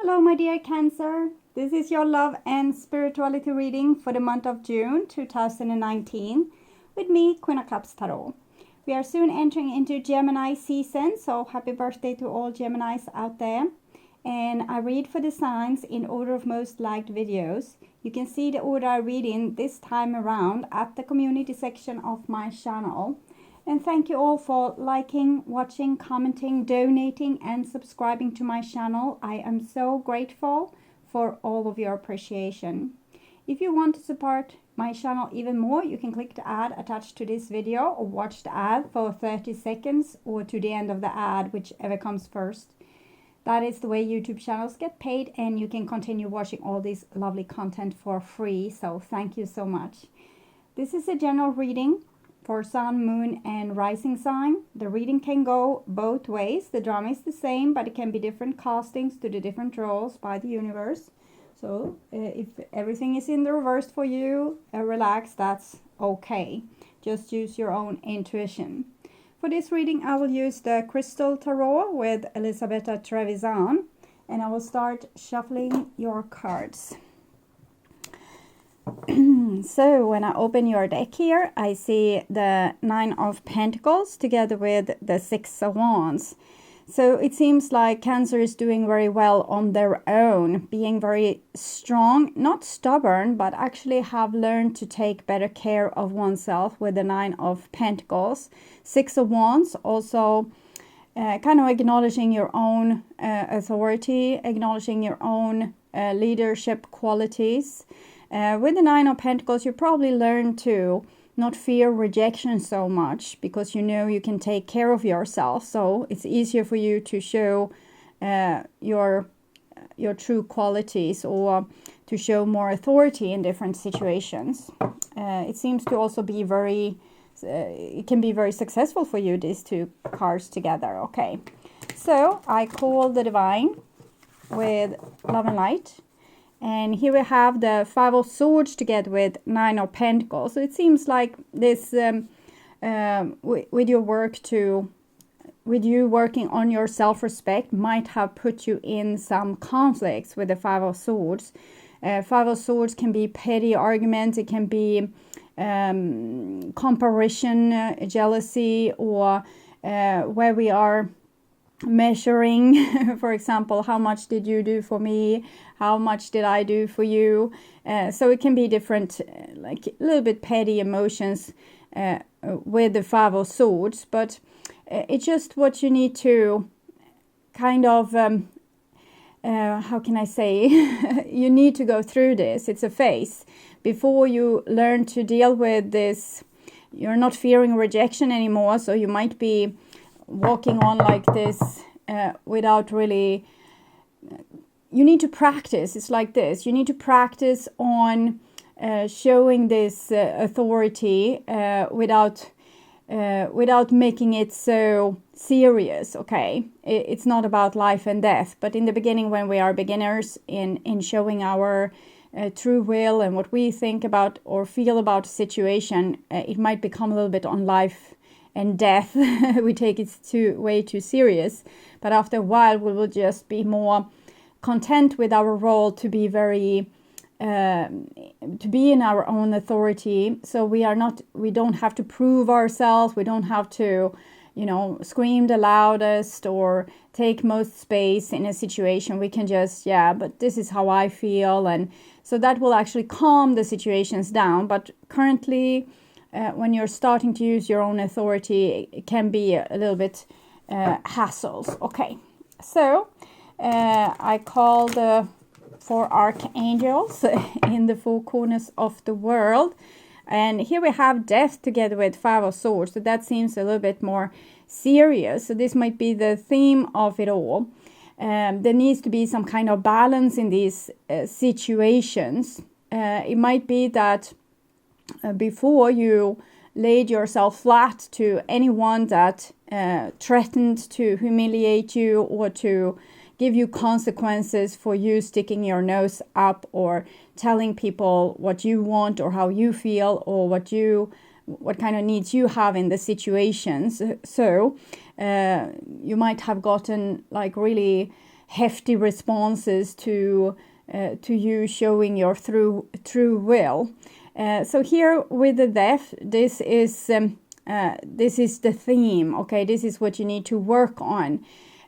Hello, my dear Cancer. This is your love and spirituality reading for the month of June 2019 with me, Queen of Cups Tarot. We are soon entering into Gemini season, so happy birthday to all Geminis out there. And I read for the signs in order of most liked videos. You can see the order I read in this time around at the community section of my channel. And thank you all for liking, watching, commenting, donating and subscribing to my channel. I am so grateful for all of your appreciation. If you want to support my channel even more, you can click the ad attached to this video or watch the ad for 30 seconds or to the end of the ad, whichever comes first. That is the way YouTube channels get paid, and you can continue watching all this lovely content for free. So thank you so much. This is a general reading for Sun, Moon and Rising sign. The reading can go both ways. The drama is the same, but it can be different castings to the different roles by the universe. So if everything is in the reverse for you, relax, that's okay. Just use your own intuition. For this reading, I will use the Crystal Tarot with Elisabetta Trevisan, and I will start shuffling your cards. So when I open your deck here, I see the Nine of Pentacles together with the Six of Wands. So it seems like Cancer is doing very well on their own, being very strong, not stubborn, but actually have learned to take better care of oneself with the Nine of Pentacles. Six of Wands also kind of acknowledging your own authority, acknowledging your own leadership qualities. With the Nine of Pentacles, you probably learn to not fear rejection so much because you know you can take care of yourself. So it's easier for you to show your true qualities or to show more authority in different situations. It seems to also be it can be very successful for you, these two cards together. Okay, so I call the Divine with Love and Light. And here we have the Five of Swords together with Nine of Pentacles. So it seems like this, with your work with you working on your self-respect, might have put you in some conflicts with the Five of Swords. Five of Swords can be petty arguments. It can be comparison, jealousy, or where we are measuring, for example, how much did you do for me, how much did I do for you. So it can be different, like a little bit petty emotions with the Five of Swords, but it's just what you need to kind of how can I say, you need to go through this. It's a phase before you learn to deal with this. You're not fearing rejection anymore, so you might be walking on like this without really, you need to practice. It's like this, you need to practice on showing this authority without making it so serious. Okay, it's not about life and death, but in the beginning, when we are beginners in showing our true will and what we think about or feel about a situation, it might become a little bit on life and death. We take it way too serious, but after a while we will just be more content with our role to be very to be in our own authority. So we don't have to prove ourselves, we don't have to, scream the loudest or take most space in a situation. We can just, but this is how I feel, and so that will actually calm the situations down. But currently, when you're starting to use your own authority, it can be a little bit hassles. Okay, so I call the 4 archangels in the 4 corners of the world, and here we have Death together with Five of Swords. So that seems a little bit more serious. So this might be the theme of it all. There needs to be some kind of balance in these situations. It might be that before you laid yourself flat to anyone that threatened to humiliate you or to give you consequences for you sticking your nose up or telling people what you want or how you feel or what kind of needs you have in the situations. So you might have gotten like really hefty responses to you showing your true will. So here with the death, this is the theme. Okay, this is what you need to work on.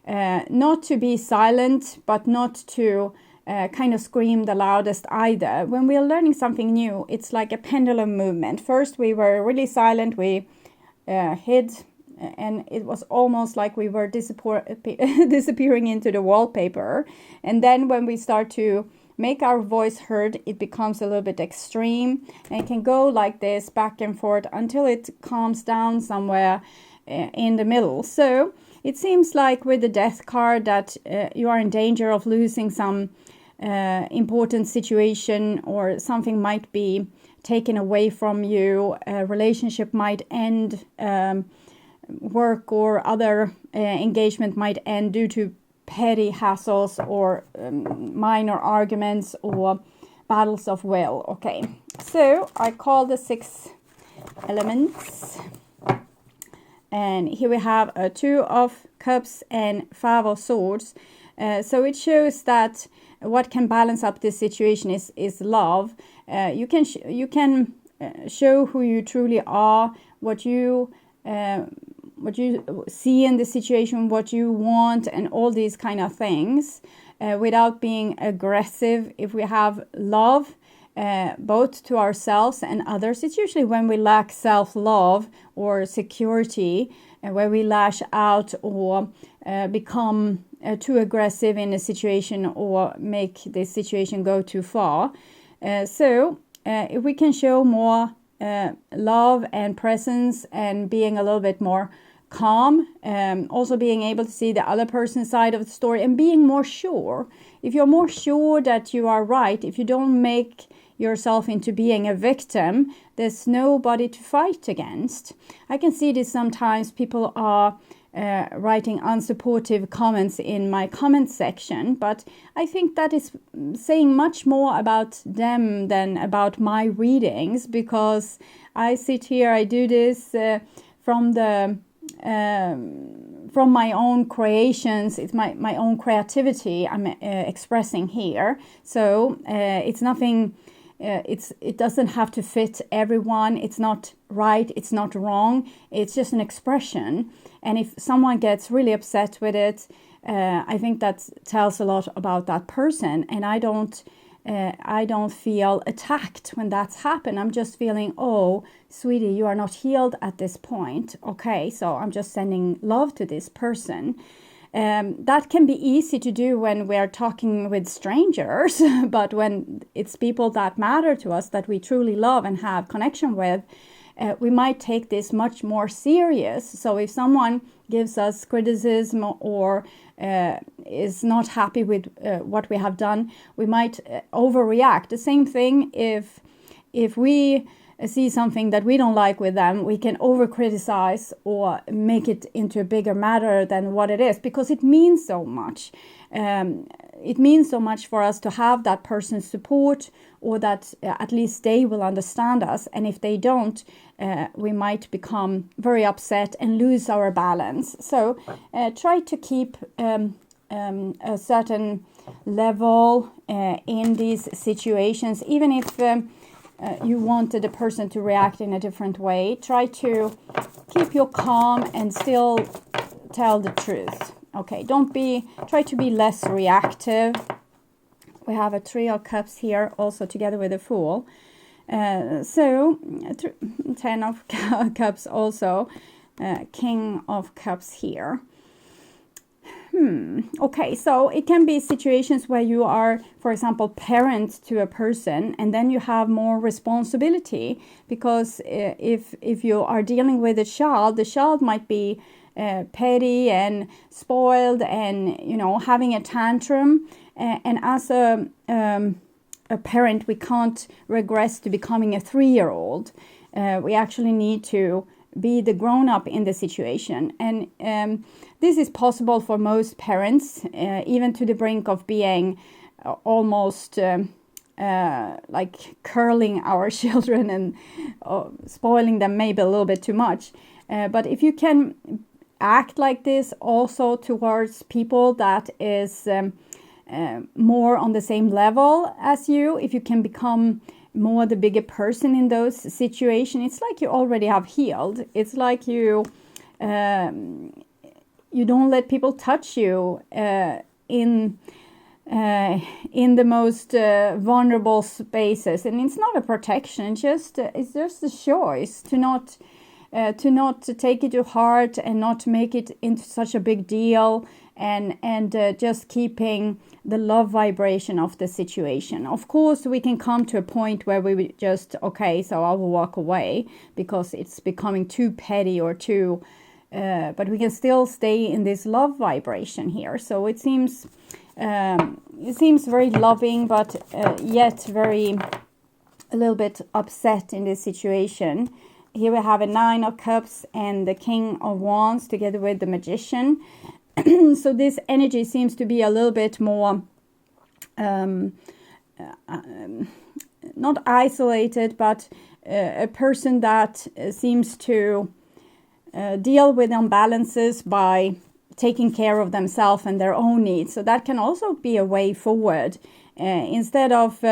Not to be silent, but not to kind of scream the loudest either. When we are learning something new, it's like a pendulum movement. First we were really silent, we hid, and it was almost like we were disappearing into the wallpaper. And then when we start to make our voice heard, it becomes a little bit extreme, and it can go like this back and forth until it calms down somewhere in the middle. So it seems like with the death card that you are in danger of losing some important situation, or something might be taken away from you. A relationship might end, work or other engagement might end due to petty hassles or minor arguments or battles of will. Okay, so I call the 6 elements, and here we have a 2 of Cups and 5 of Swords. So it shows that what can balance up this situation is love. You can show who you truly are, what you see in the situation, what you want, and all these kind of things, without being aggressive. If we have love, both to ourselves and others, it's usually when we lack self-love or security, where we lash out or become too aggressive in a situation or make the situation go too far. So if we can show more love and presence and being a little bit more calm, also being able to see the other person's side of the story and being more sure. If you're more sure that you are right, if you don't make yourself into being a victim, there's nobody to fight against. I can see this sometimes. People are writing unsupportive comments in my comment section, but I think that is saying much more about them than about my readings, because I sit here, I do this from my own creations. It's my own creativity I'm expressing here. So it's nothing. It doesn't have to fit everyone. It's not right, it's not wrong, it's just an expression. And if someone gets really upset with it, I think that tells a lot about that person. And I don't feel attacked when that's happened. I'm just feeling, oh, sweetie, you are not healed at this point. Okay, so I'm just sending love to this person. That can be easy to do when we're talking with strangers, but when it's people that matter to us, that we truly love and have connection with, we might take this much more serious. So if someone gives us criticism or is not happy with what we have done, we might overreact. The same thing if we see something that we don't like with them, we can over criticize or make it into a bigger matter than what it is, because it means so much. It means so much for us to have that person's support, or that at least they will understand us. And if they don't, we might become very upset and lose our balance. So try to keep a certain level in these situations, even if you wanted the person to react in a different way. Try to keep your calm and still tell the truth. Okay, try to be less reactive. We have a 3 of Cups here, also together with a Fool. So 10 of Cups also, King of Cups here. Okay, so it can be situations where you are, for example, parent to a person, and then you have more responsibility, because if you are dealing with a child, the child might be petty and spoiled and, having a tantrum. And as a parent, we can't regress to becoming a 3-year-old. We actually need to be the grown-up in the situation. And this is possible for most parents, even to the brink of being almost like curling our children and spoiling them maybe a little bit too much. But if you can act like this also towards people that is more on the same level as you, if you can become more the bigger person in those situations, it's like you already have healed. It's like you don't let people touch you in the most vulnerable spaces, and it's not a protection. It's just a choice to not take it to heart and not make it into such a big deal, and just keeping the love vibration of the situation. Of course, we can come to a point where we just, okay, so I will walk away because it's becoming too petty or too, but we can still stay in this love vibration here. So it seems very loving, but yet very a little bit upset in this situation. Here we have a 9 of Cups and the King of Wands together with the Magician. So this energy seems to be a little bit more not isolated, but a person that seems to deal with imbalances by taking care of themselves and their own needs. So that can also be a way forward. Instead of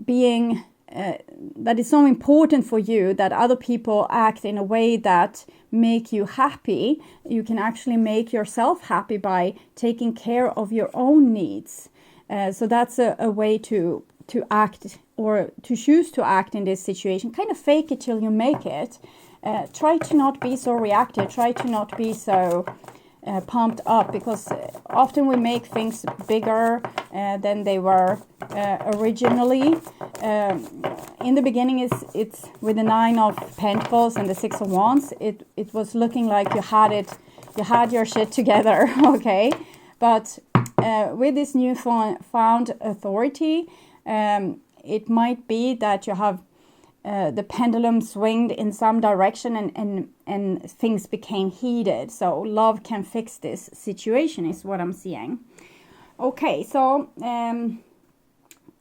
being that is so important for you that other people act in a way that make you happy, you can actually make yourself happy by taking care of your own needs. So that's a way to act, or to choose to act in this situation. Kind of fake it till you make it. Try to not be so reactive. Try to not be so pumped up, because often we make things bigger than they were originally. In the beginning, it's with the 9 of Pentacles and the 6 of Wands. It was looking like you had your shit together, okay? But with this newfound authority, it might be that you have the pendulum swinged in some direction, and things became heated. So love can fix this situation is what I'm seeing. Okay, so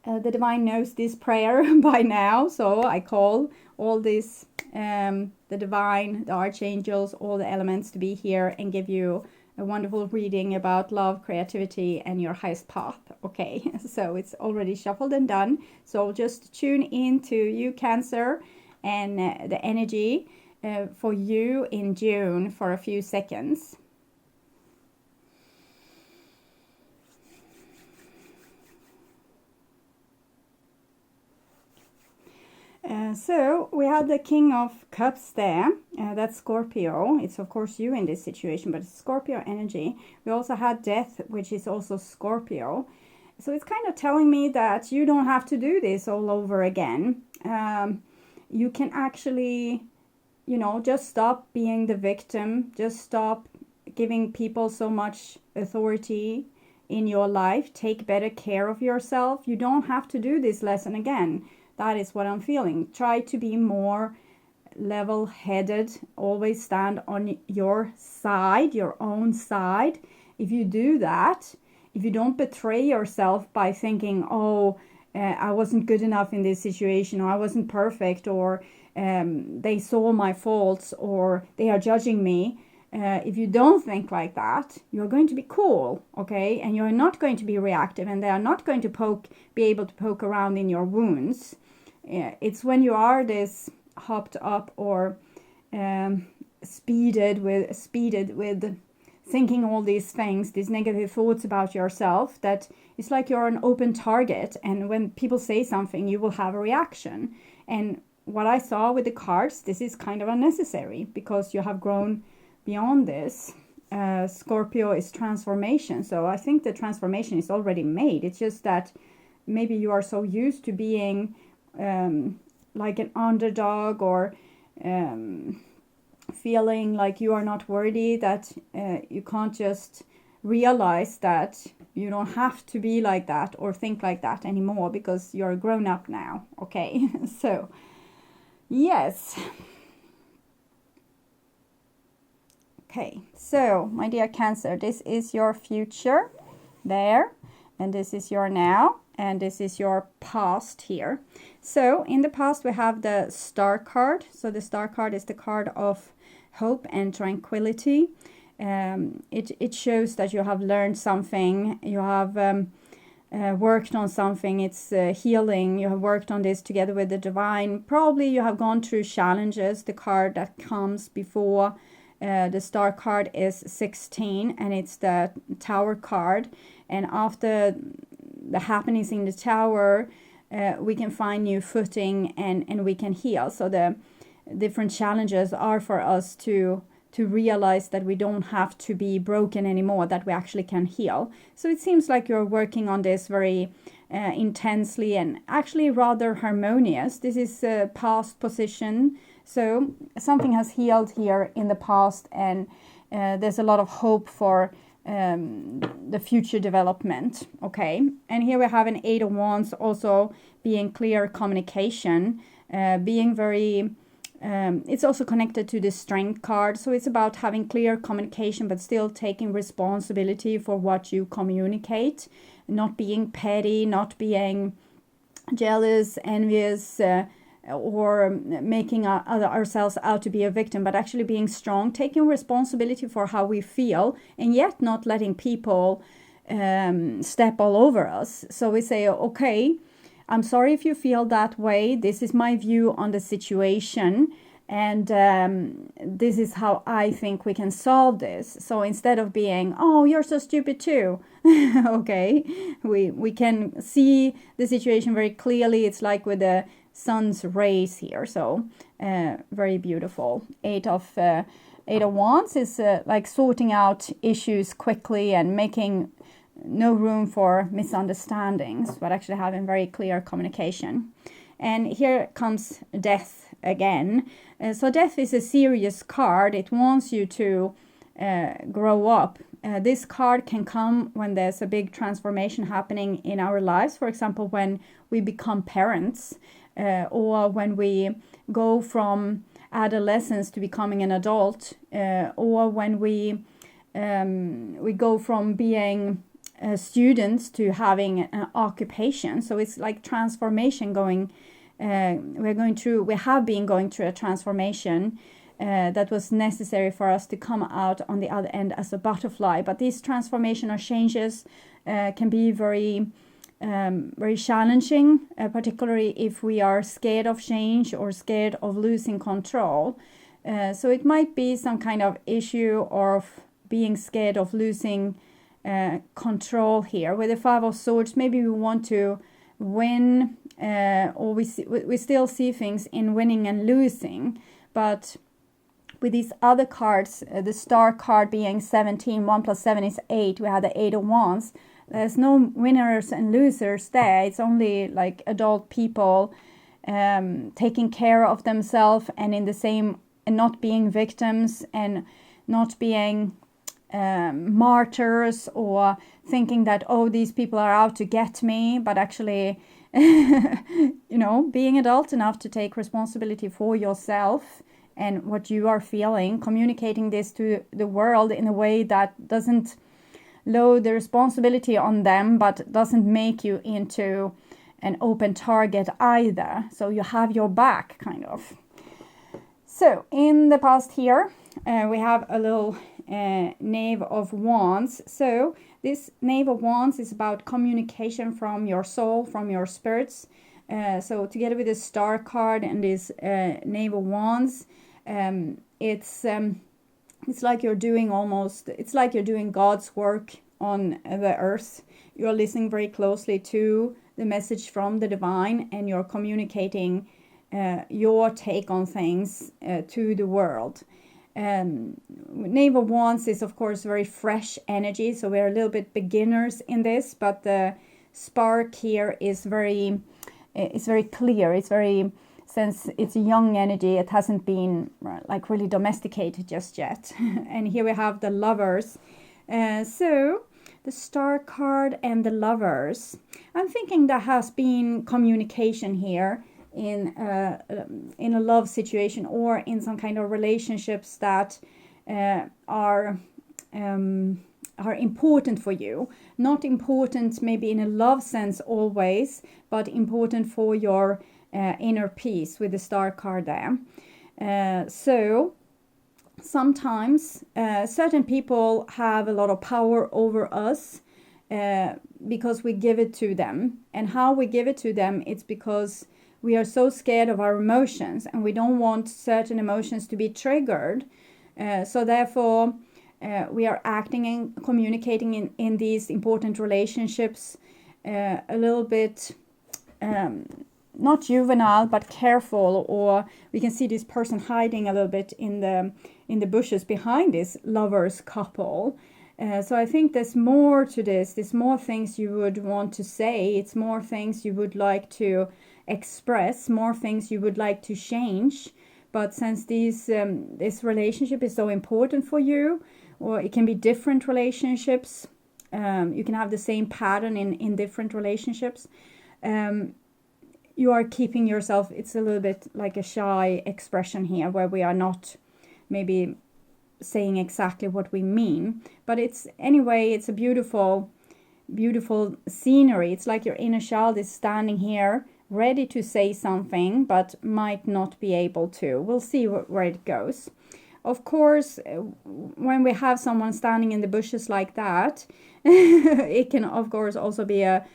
the divine knows this prayer by now, so I call all this the divine, the archangels, all the elements to be here and give you a wonderful reading about love, creativity, and your highest path. Okay, so it's already shuffled and done. So just tune in to you, Cancer, and the energy for you in June for a few seconds. So we had the King of Cups there. That's Scorpio. It's of course you in this situation, but it's Scorpio energy. We also had Death, which is also Scorpio. So it's kind of telling me that you don't have to do this all over again. You can actually, just stop being the victim. Just stop giving people so much authority in your life. Take better care of yourself. You don't have to do this lesson again. That is what I'm feeling. Try to be more level-headed. Always stand on your side, your own side. If you do that, if you don't betray yourself by thinking, I wasn't good enough in this situation, or I wasn't perfect, or they saw my faults, or they are judging me. If you don't think like that, you're going to be cool, okay? And you're not going to be reactive, and they are not going to be able to poke around in your wounds. It's when you are this hopped up or speeded with thinking all these things, these negative thoughts about yourself, that it's like you're an open target, and when people say something, you will have a reaction. And what I saw with the cards, this is kind of unnecessary, because you have grown beyond this. Scorpio is transformation, so I think the transformation is already made. It's just that maybe you are so used to being like an underdog, or feeling like you are not worthy, that you can't just realize that you don't have to be like that or think like that anymore, because you're grown up now, okay? So yes. Okay, so my dear Cancer, this is your future there, and this is your now, and this is your past here. So in the past we have the Star card. So the Star card is the card of hope and tranquility. It shows that you have learned something, you have worked on something, it's healing, you have worked on this together with the divine. Probably you have gone through challenges. The card that comes before the star card is 16, and it's the Tower card. And after the happenings in the Tower, we can find new footing and we can heal. So the different challenges are for us to realize that we don't have to be broken anymore, that we actually can heal. So it seems like you're working on this very intensely and actually rather harmonious. This is a past position. So something has healed here in the past, and there's a lot of hope for the future development. Okay, and here we have an 8 of Wands, also being clear communication, being very it's also connected to the Strength card. So it's about having clear communication but still taking responsibility for what you communicate, not being petty, not being jealous, envious, or making ourselves out to be a victim, but actually being strong, taking responsibility for how we feel, and yet not letting people step all over us. So we say, okay, I'm sorry if you feel that way. This is my view on the situation, and this is how I think we can solve this. So instead of being, oh, you're so stupid too, okay, we can see the situation very clearly. It's like with the sun's rays here. So very beautiful. Eight of Wands is like sorting out issues quickly and making no room for misunderstandings, but actually having very clear communication. And here comes Death again. So Death is a serious card. It wants you to grow up. This card can come when there's a big transformation happening in our lives. For example, when we become parents, or when we go from adolescence to becoming an adult, or when we go from being students to having an occupation. So it's like transformation going. We have been going through a transformation that was necessary for us to come out on the other end as a butterfly. But these transformational changes can be very challenging, particularly if we are scared of change or scared of losing control. So it might be some kind of issue of being scared of losing control here. With the Five of Swords, maybe we want to win, or we still see things in winning and losing. But with these other cards, the Star card being 17, 1 plus 7 is 8, we have the 8 of Wands. There's no winners and losers there. It's only like adult people taking care of themselves and not being victims and not being martyrs or thinking that, oh, these people are out to get me, but actually being adult enough to take responsibility for yourself and what you are feeling, communicating this to the world in a way that doesn't load the responsibility on them but doesn't make you into an open target either. So you have your back, kind of. So in the past here, we have a little Knave of Wands. So this Knave of Wands is about communication from your soul, from your spirits. So together with the Star card and this Knave of Wands, it's like you're doing God's work on the earth. You're listening very closely to the message from the divine, and you're communicating your take on things to the world. Knave of Wands is of course very fresh energy, so we're a little bit beginners in this, but the spark here is very clear. It's very, since it's a young energy, it hasn't been like really domesticated just yet. And here we have the Lovers. So the Star card and the Lovers. I'm thinking there has been communication here in a love situation or in some kind of relationships that are important for you. Not important maybe in a love sense always, but important for your inner peace with the Star card there. So sometimes certain people have a lot of power over us because we give it to them. And how we give it to them, it's because we are so scared of our emotions and we don't want certain emotions to be triggered. So therefore, we are acting and communicating in these important relationships a little bit not juvenile but careful, or we can see this person hiding a little bit in the bushes behind this lovers couple. So I think there's more to this. There's more things you would want to say. It's more things you would like to express, more things you would like to change. But since this relationship is so important for you, or it can be different relationships, you can have the same pattern in different relationships, you are keeping yourself, it's a little bit like a shy expression here, where we are not maybe saying exactly what we mean. But it's a beautiful scenery. It's like your inner child is standing here ready to say something but might not be able to. We'll see where it goes. Of course, when we have someone standing in the bushes like that, it can of course also be a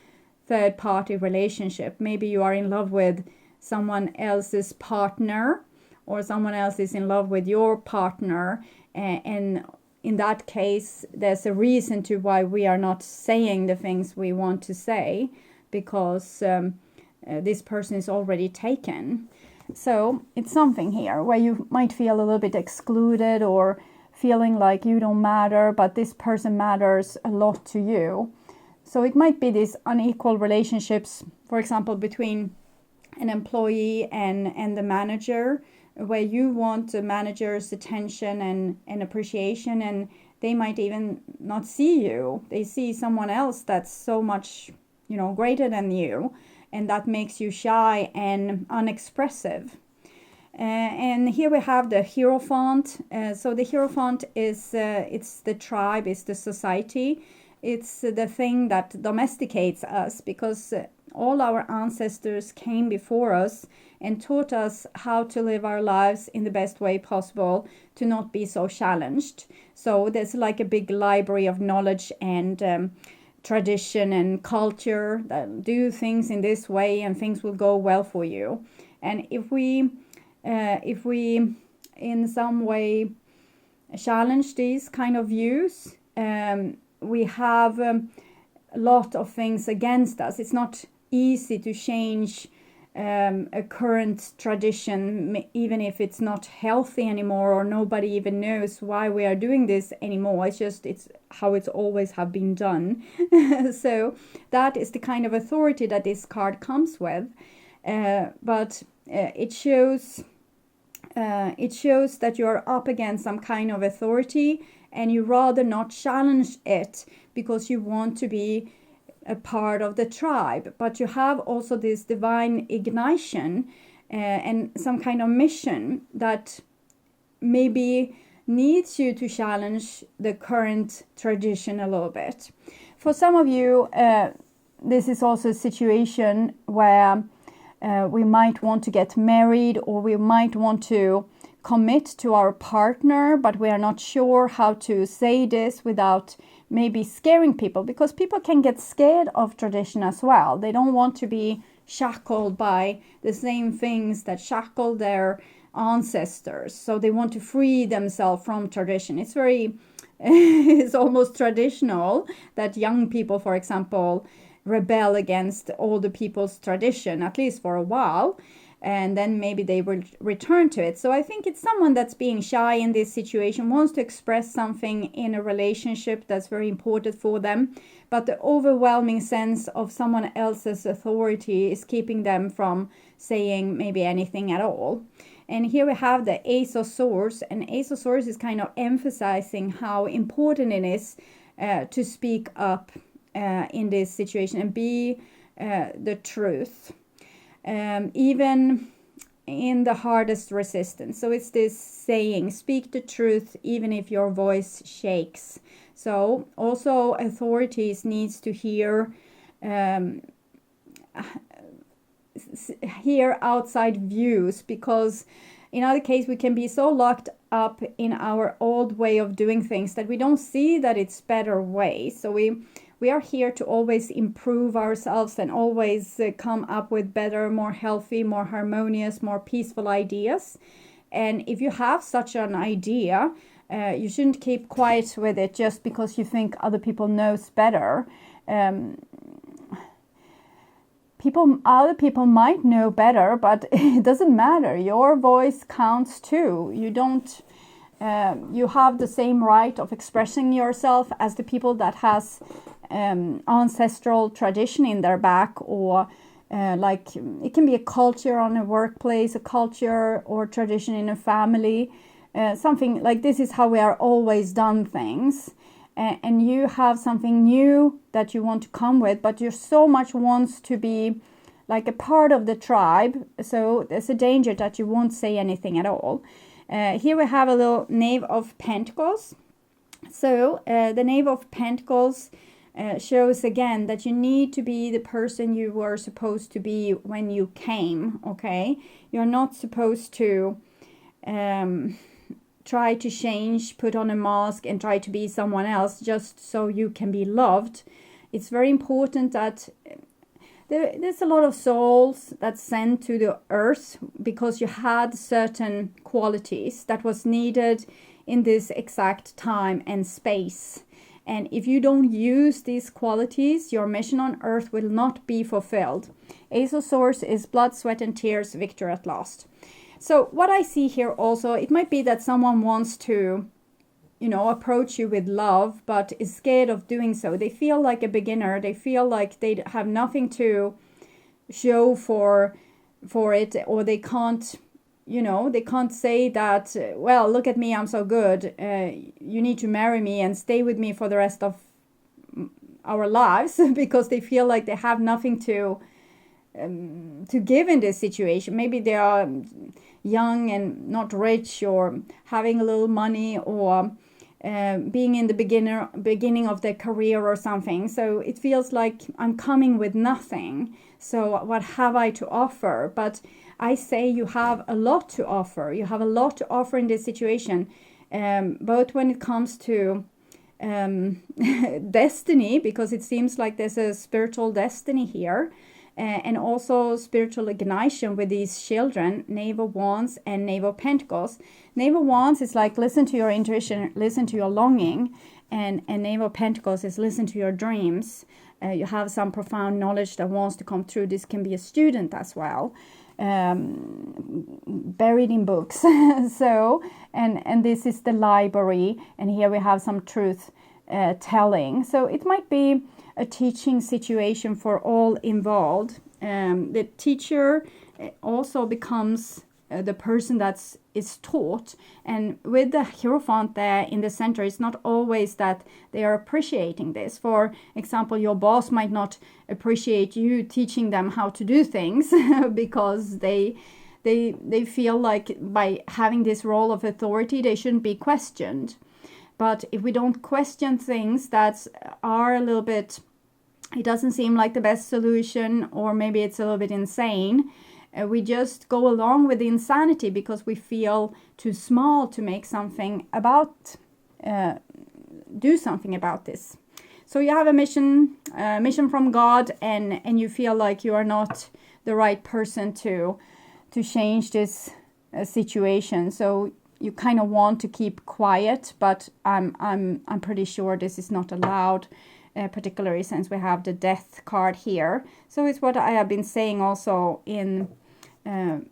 third party relationship. Maybe you are in love with someone else's partner, or someone else is in love with your partner, and in that case there's a reason to why we are not saying the things we want to say, because this person is already taken. So it's something here where you might feel a little bit excluded, or feeling like you don't matter, but this person matters a lot to you. So it might be these unequal relationships, for example, between an employee and the manager, where you want the manager's attention and appreciation, and they might even not see you. They see someone else that's so much, greater than you, and that makes you shy and unexpressive. And here we have the Hierophant. So the Hierophant is it's the tribe, it's the society. It's the thing that domesticates us, because all our ancestors came before us and taught us how to live our lives in the best way possible, to not be so challenged. So there's like a big library of knowledge and tradition and culture that do things in this way and things will go well for you. And if we in some way challenge these kind of views, we have a lot of things against us. It's not easy to change a current tradition, even if it's not healthy anymore, or nobody even knows why we are doing this anymore. It's how it's always have been done. So that is the kind of authority that this card comes with. But it shows that you are up against some kind of authority, and you rather not challenge it because you want to be a part of the tribe. But you have also this divine ignition and some kind of mission that maybe needs you to challenge the current tradition a little bit. For some of you, this is also a situation where we might want to get married, or we might want to commit to our partner, but we are not sure how to say this without maybe scaring people, because people can get scared of tradition as well. They don't want to be shackled by the same things that shackle their ancestors, so they want to free themselves from tradition. It's very it's almost traditional that young people, for example, rebel against older people's tradition, at least for a while, and then maybe they will return to it. So I think it's someone that's being shy in this situation, wants to express something in a relationship that's very important for them, but the overwhelming sense of someone else's authority is keeping them from saying maybe anything at all. And here we have the Ace of Swords, and Ace of Swords is kind of emphasizing how important it is to speak up in this situation and be the truth, even in the hardest resistance. So it's this saying, speak the truth even if your voice shakes. So also authorities needs to hear outside views, because in other case, we can be so locked up in our old way of doing things that we don't see that it's better way. So we are here to always improve ourselves and always come up with better, more healthy, more harmonious, more peaceful ideas. And if you have such an idea, you shouldn't keep quiet with it just because you think other people knows better. Other people might know better, but it doesn't matter. Your voice counts too. You have the same right of expressing yourself as the people that has ancestral tradition in their back, or like it can be a culture on a workplace, a culture or tradition in a family, something like this is how we are always done things. And you have something new that you want to come with, but you so much wants to be like a part of the tribe. So there's a danger that you won't say anything at all. Here we have a little Knave of Pentacles. So the Knave of Pentacles shows again that you need to be the person you were supposed to be when you came, okay? You're not supposed to try to change, put on a mask and try to be someone else just so you can be loved. It's very important that there's a lot of souls that's sent to the earth because you had certain qualities that was needed in this exact time and space. And if you don't use these qualities, your mission on earth will not be fulfilled. Ace of Swords is blood, sweat and tears, victory at last. So what I see here also, it might be that someone wants to, approach you with love, but is scared of doing so. They feel like a beginner. They feel like they have nothing to show for it, or they can't, they can't say that, well, look at me, I'm so good. You need to marry me and stay with me for the rest of our lives because they feel like they have nothing to give in this situation. Maybe they are young and not rich, or having a little money, or being in the beginning of their career or something. So it feels like I'm coming with nothing. So what have I to offer? But I say you have a lot to offer. You have a lot to offer in this situation, both when it comes to destiny, because it seems like there's a spiritual destiny here, and also spiritual ignition with these children, Knave of Wands and Knave of Pentacles. Knave of Wands is like listen to your intuition, listen to your longing, and Knave of Pentacles is listen to your dreams. You have some profound knowledge that wants to come through. This can be a student as well, buried in books. So, and this is the library, and here we have some truth telling. So it might be a teaching situation for all involved. The teacher also becomes the person that is taught, and with the Hierophant there in the center, it's not always that they are appreciating this. For example, your boss might not appreciate you teaching them how to do things because they feel like by having this role of authority, they shouldn't be questioned. But if we don't question things that are a little bit, it doesn't seem like the best solution, or maybe it's a little bit insane, we just go along with the insanity because we feel too small to make something about, do something about this. So you have a mission from God, and you feel like you are not the right person to change this situation. So you kind of want to keep quiet, but I'm pretty sure this is not allowed, particularly since we have the Death card here. So it's what I have been saying also in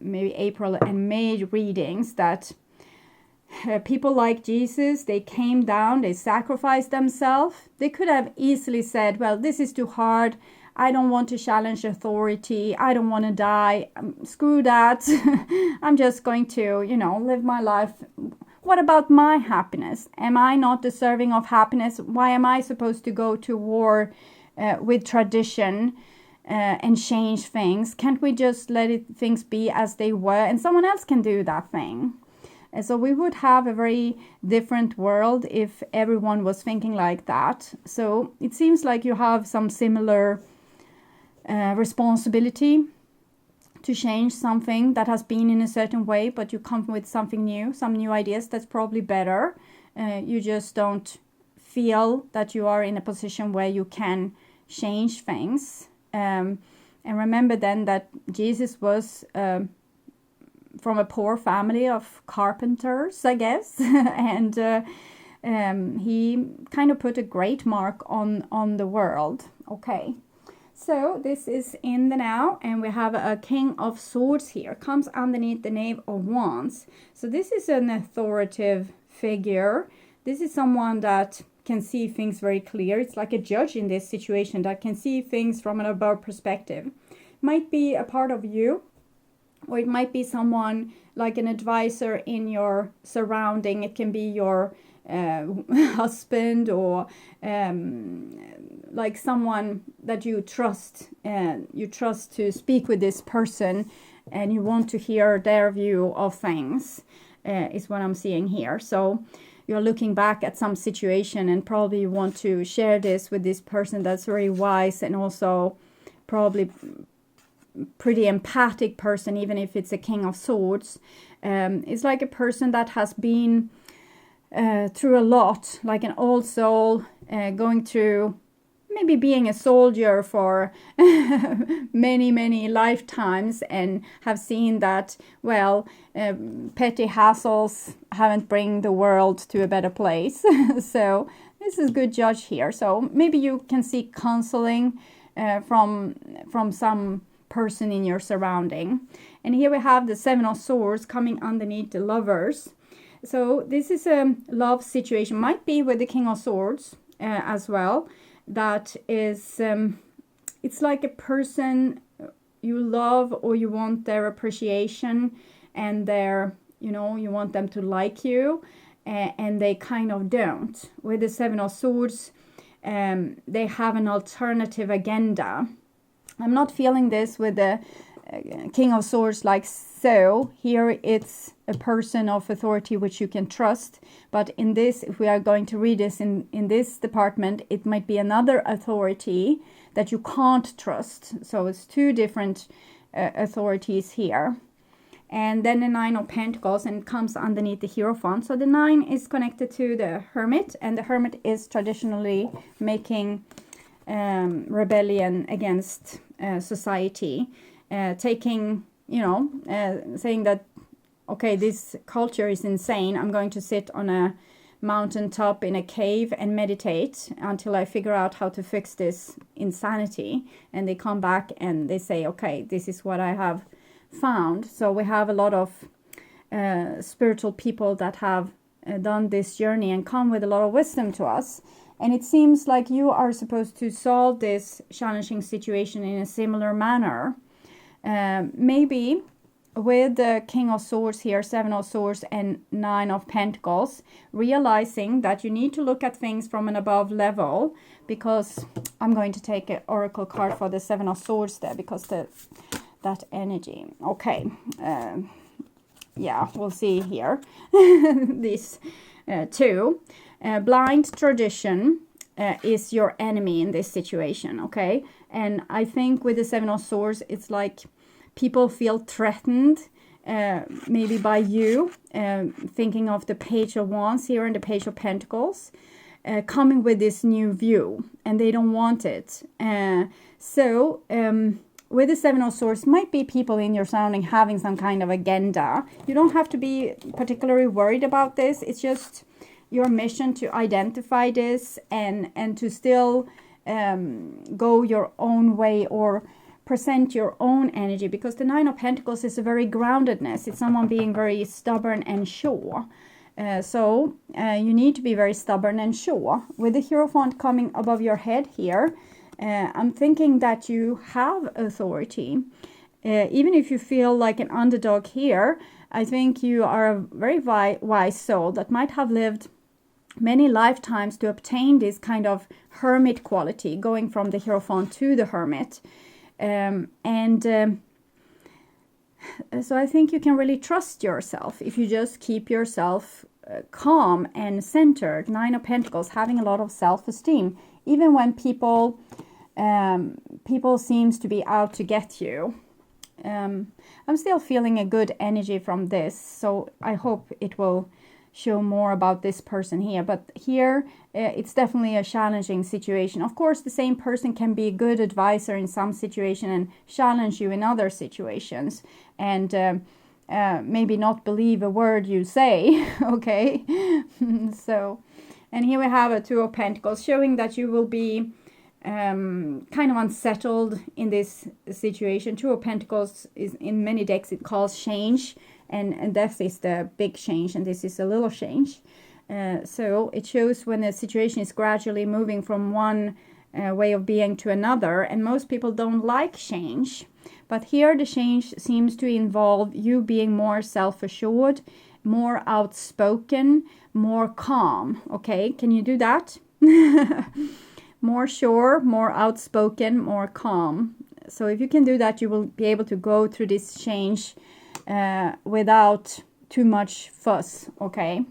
maybe April and May readings, that people like Jesus, they came down, they sacrificed themselves. They could have easily said, well, this is too hard. I don't want to challenge authority. I don't want to die. Screw that. I'm just going to, live my life. What about my happiness? Am I not deserving of happiness? Why am I supposed to go to war with tradition and change things? Can't we just let things be as they were, and someone else can do that thing? And so we would have a very different world if everyone was thinking like that. So it seems like you have some similar responsibility to change something that has been in a certain way, but you come with something new, some new ideas that's probably better. You just don't feel that you are in a position where you can change things. And remember then that Jesus was from a poor family of carpenters, I guess, and he kind of put a great mark on the world. Okay, so this is in the now, and we have a King of Swords here, comes underneath the Knave of Wands. So this is an authoritative figure. This is someone that can see things very clear. It's like a judge in this situation that can see things from an above perspective. Might be a part of you, or it might be someone like an advisor in your surrounding. It can be your husband, or like someone that you trust, and you trust to speak with this person, and you want to hear their view of things, is what I'm seeing here. So you're looking back at some situation, and probably you want to share this with this person that's very wise, and also probably pretty empathic person, even if it's a King of Swords. It's like a person that has been through a lot, like an old soul, going through maybe being a soldier for many lifetimes, and have seen that, well, petty hassles haven't bring the world to a better place. So this is a good judge here. So maybe you can seek counseling from some person in your surrounding. And here we have the Seven of Swords coming underneath the Lovers. So this is a love situation, might be with the King of Swords as well. That is, it's like a person you love, or you want their appreciation, and their, you know, you want them to like you, and they kind of don't. With the Seven of Swords, they have an alternative agenda. I'm not feeling this with the King of Swords like so. Here it's a person of authority which you can trust. But in this, if we are going to read this in this department, it might be another authority that you can't trust. So it's two different authorities here. And then the Nine of Pentacles, and it comes underneath the Hierophant. So the 9 is connected to the Hermit, and the Hermit is traditionally making rebellion against society, taking, you know, saying that, okay, this culture is insane. I'm going to sit on a mountaintop in a cave and meditate until I figure out how to fix this insanity. And they come back and they say, okay, this is what I have found. So we have a lot of spiritual people that have done this journey and come with a lot of wisdom to us. And it seems like you are supposed to solve this challenging situation in a similar manner. Maybe with the King of Swords here, Seven of Swords and 9 of Pentacles, realizing that you need to look at things from an above level, because I'm going to take an oracle card for the Seven of Swords there, because that energy. Okay. Yeah, we'll see here. These two. Blind tradition is your enemy in this situation, okay? And I think with the Seven of Swords, it's like people feel threatened, maybe by you, thinking of the Page of Wands here and the Page of Pentacles, coming with this new view, and they don't want it. With the Seven of Swords, might be people in your surrounding having some kind of agenda. You don't have to be particularly worried about this. It's just your mission to identify this and to still go your own way, or present your own energy, because the 9 of Pentacles is a very groundedness. It's someone being very stubborn and sure. So you need to be very stubborn and sure. With the Hierophant coming above your head here, I'm thinking that you have authority. Even if you feel like an underdog here, I think you are a very wise soul that might have lived many lifetimes to obtain this kind of hermit quality, going from the Hierophant to the Hermit. So I think you can really trust yourself if you just keep yourself calm and centered. 9 of Pentacles, having a lot of self-esteem, even when people seems to be out to get you. I'm still feeling a good energy from this, so I hope it will show more about this person here. But here it's definitely a challenging situation. Of course, the same person can be a good advisor in some situation and challenge you in other situations, and maybe not believe a word you say. Okay. So, and here we have a Two of Pentacles, showing that you will be kind of unsettled in this situation. Two of Pentacles is, in many decks, it calls change, and death is the big change, and this is a little change. So it shows when a situation is gradually moving from one way of being to another, and most people don't like change. But here the change seems to involve you being more self-assured, more outspoken, more calm. Okay, can you do that? More sure, more outspoken, more calm. So if you can do that, you will be able to go through this change without too much fuss. Okay.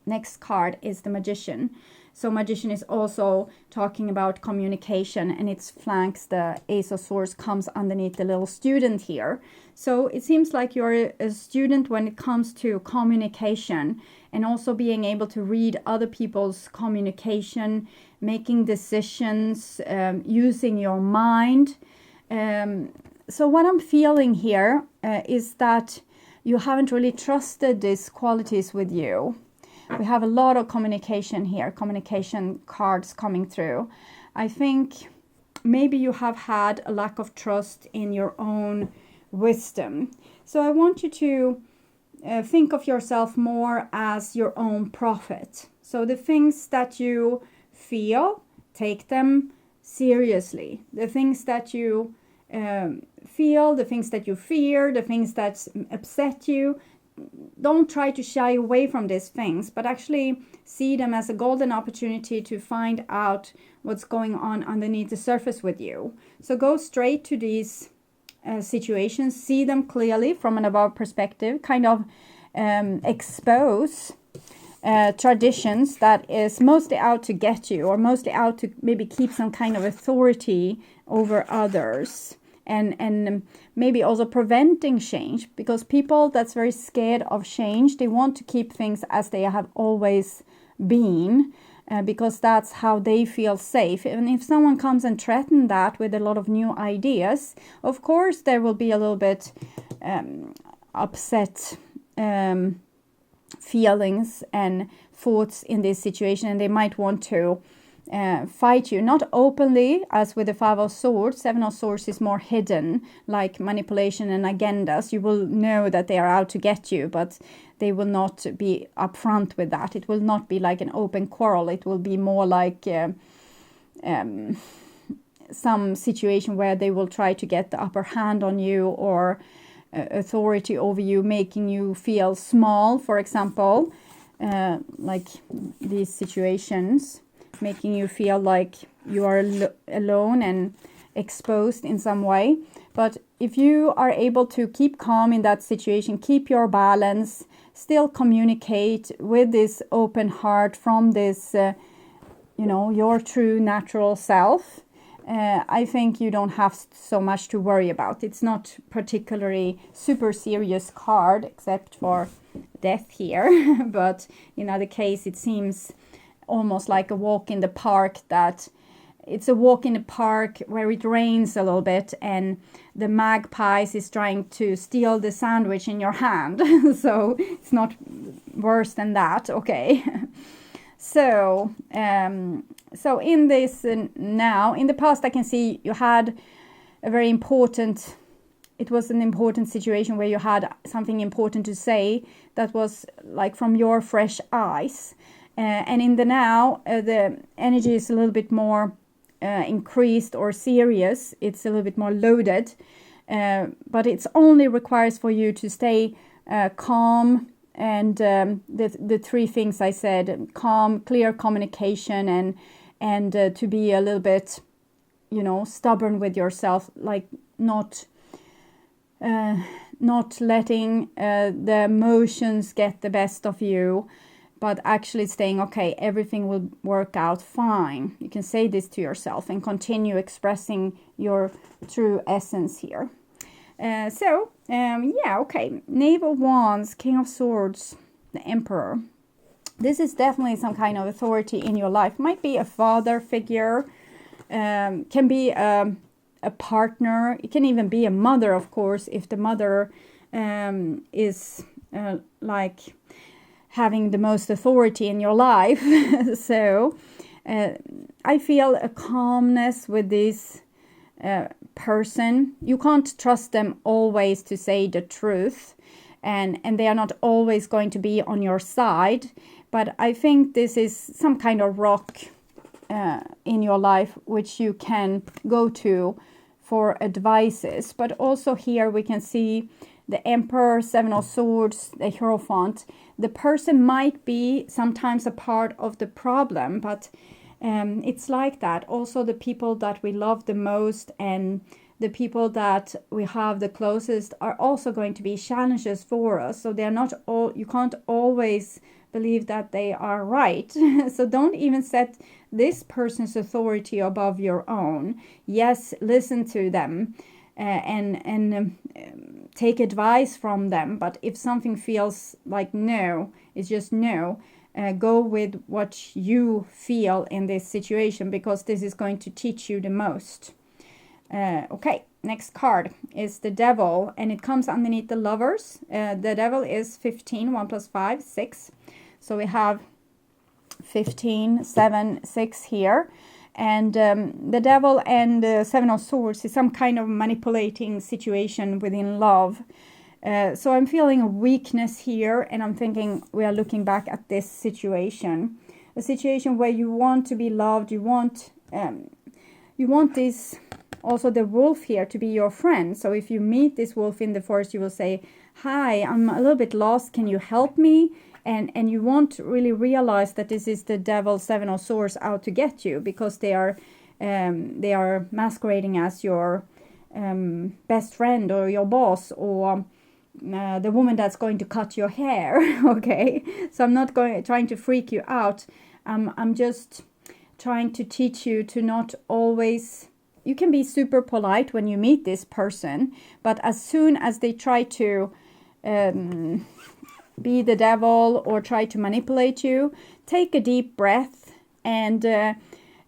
Next card is the Magician. So Magician is also talking about communication, and its flanks, the Ace of Swords, comes underneath the little student here. So it seems like you're a student when it comes to communication, and also being able to read other people's communication, making decisions, using your mind. So what I'm feeling here is that you haven't really trusted these qualities with you. We have a lot of communication here, communication cards coming through. I think maybe you have had a lack of trust in your own wisdom. So I want you to think of yourself more as your own prophet. So the things that you feel, take them seriously. The things that you feel, the things that you fear, the things that upset you, don't try to shy away from these things, but actually see them as a golden opportunity to find out what's going on underneath the surface with you. So go straight to these situations, see them clearly from an above perspective, kind of expose traditions that is mostly out to get you, or mostly out to maybe keep some kind of authority over others. And maybe also preventing change, because people that's very scared of change, they want to keep things as they have always been, because that's how they feel safe. And if someone comes and threatens that with a lot of new ideas, of course there will be a little bit upset feelings and thoughts in this situation, and they might want to fight you, not openly as with the Five of Swords. Seven of Swords is more hidden, like manipulation and agendas. You will know that they are out to get you, but they will not be upfront with that. It will not be like an open quarrel. It will be more like some situation where they will try to get the upper hand on you, or authority over you, making you feel small, for example, like these situations, making you feel like you are alone and exposed in some way. But if you are able to keep calm in that situation, keep your balance, still communicate with this open heart from this, your true natural self, I think you don't have so much to worry about. It's not particularly super serious card, except for death here. But in other case, it seems almost like a walk in the park, that it's a walk in the park where it rains a little bit and the magpies is trying to steal the sandwich in your hand. So it's not worse than that. Okay. So in this now, in the past, I can see you had a very important, it was an important situation where you had something important to say that was like from your fresh eyes. And in the now, the energy is a little bit more increased or serious. It's a little bit more loaded. But it only requires for you to stay calm, and the three things I said: calm, clear communication, and to be a little bit, stubborn with yourself, like not letting the emotions get the best of you, but actually saying, okay, everything will work out fine. You can say this to yourself and continue expressing your true essence here. Yeah, okay. Knave of Wands, King of Swords, the Emperor. This is definitely some kind of authority in your life. Might be a father figure, can be a partner. It can even be a mother, of course, if the mother is like having the most authority in your life. So I feel a calmness with this person. You can't trust them always to say the truth, and they are not always going to be on your side. But I think this is some kind of rock in your life which you can go to for advices. But also here we can see the Emperor, Seven of Swords, the Hierophant. The person might be sometimes a part of the problem, but it's like that. Also the people that we love the most and the people that we have the closest are also going to be challenges for us. So they're not all, you can't always believe that they are right. So don't even set this person's authority above your own. Yes, listen to them and take advice from them. But if something feels like no, it's just no. Go with what you feel in this situation, because this is going to teach you the most. Okay, next card is the Devil, and it comes underneath the Lovers. The Devil is 15, 1 plus 5, 6. So we have 15, 7, 6 here. And the Devil and the Seven of Swords is some kind of manipulating situation within love. So I'm feeling a weakness here, and I'm thinking we are looking back at this situation. A situation where you want to be loved, you want this, also the wolf here, to be your friend. So if you meet this wolf in the forest, you will say, hi, I'm a little bit lost, can you help me? And you won't really realize that this is the Devil, Seven of Swords out to get you, because they are masquerading as your best friend or your boss, or the woman that's going to cut your hair. Okay, so I'm not trying to freak you out. I'm just trying to teach you to not always. You can be super polite when you meet this person, but as soon as they try to be the devil or try to manipulate you, take a deep breath and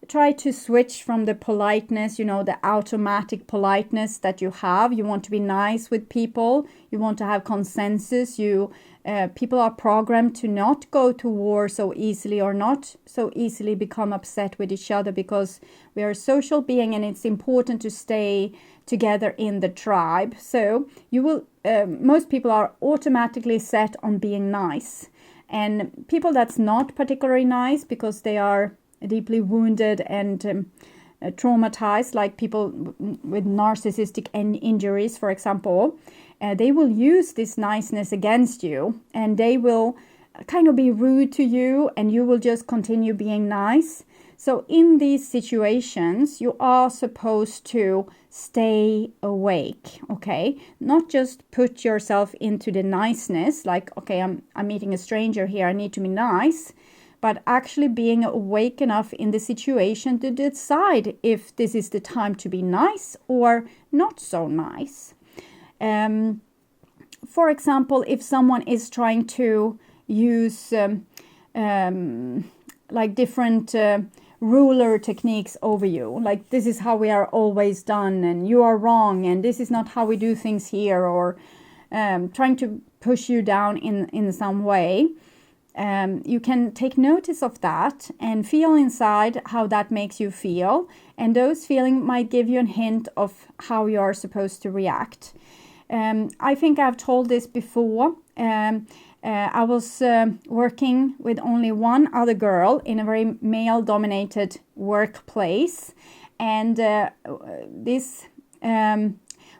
try to switch from the politeness, the automatic politeness that you have. You want to be nice with people. You want to have consensus. People are programmed to not go to war so easily, or not so easily become upset with each other, because we are a social being and it's important to stay together in the tribe. So you will, most people are automatically set on being nice, and people that's not particularly nice because they are deeply wounded and traumatized, like people with narcissistic injuries, for example, they will use this niceness against you, and they will kind of be rude to you, and you will just continue being nice. So in these situations, you are supposed to stay awake, okay? Not just put yourself into the niceness, like, okay, I'm meeting a stranger here, I need to be nice, but actually being awake enough in the situation to decide if this is the time to be nice or not so nice. For example, if someone is trying to use like different ruler techniques over you, like this is how we are always done and you are wrong and this is not how we do things here, or trying to push you down in some way, you can take notice of that and feel inside how that makes you feel, and those feelings might give you a hint of how you are supposed to react. I think I've told this before. I was working with only one other girl in a very male-dominated workplace, and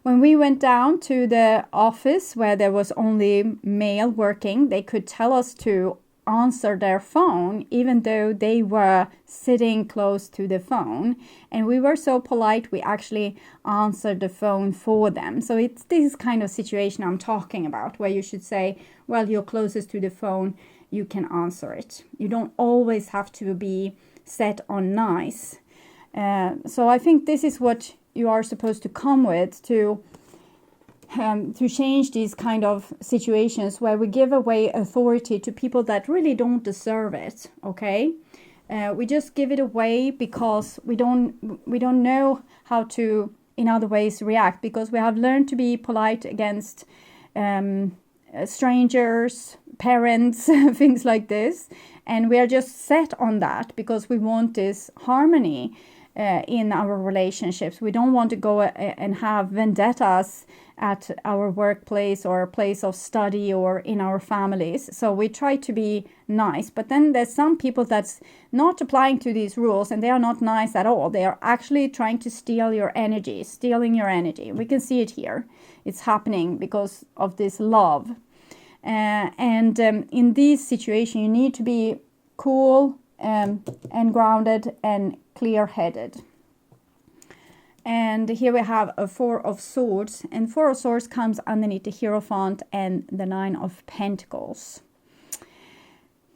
when we went down to the office where there was only male working, they could tell us to answer their phone even though they were sitting close to the phone, and we were so polite we actually answered the phone for them. So it's this kind of situation I'm talking about, where you should say, well, you're closest to the phone, you can answer it. You don't always have to be set on nice. So I think this is what you are supposed to come with, to to change these kind of situations where we give away authority to people that really don't deserve it. Okay, we just give it away because we don't know how to in other ways react, because we have learned to be polite against strangers, parents, things like this, and we are just set on that because we want this harmony in our relationships. We don't want to go and have vendettas at our workplace or place of study or in our families. So we try to be nice, but then there's some people that's not applying to these rules, and they are not nice at all. They are actually trying to steal your energy, stealing your energy. We can see it here. It's happening because of this love. In this situation, you need to be cool and grounded and clear-headed. And here we have a 4 of Swords, and 4 of Swords comes underneath the Hierophant and the 9 of Pentacles.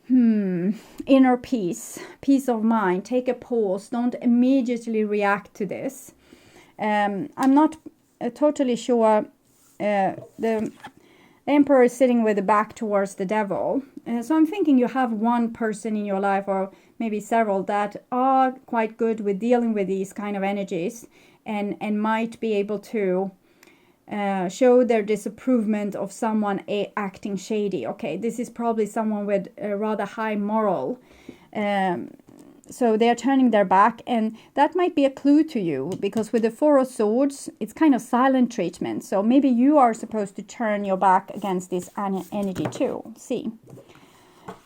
Inner peace, peace of mind. Take a pause. Don't immediately react to this. I'm not totally sure. The Emperor is sitting with the back towards the Devil. So I'm thinking you have one person in your life, or maybe several, that are quite good with dealing with these kind of energies, and might be able to show their disapproval of someone acting shady. Okay, this is probably someone with a rather high moral. So they are turning their back, and that might be a clue to you, because with the 4 of Swords, it's kind of silent treatment. So maybe you are supposed to turn your back against this energy too. See.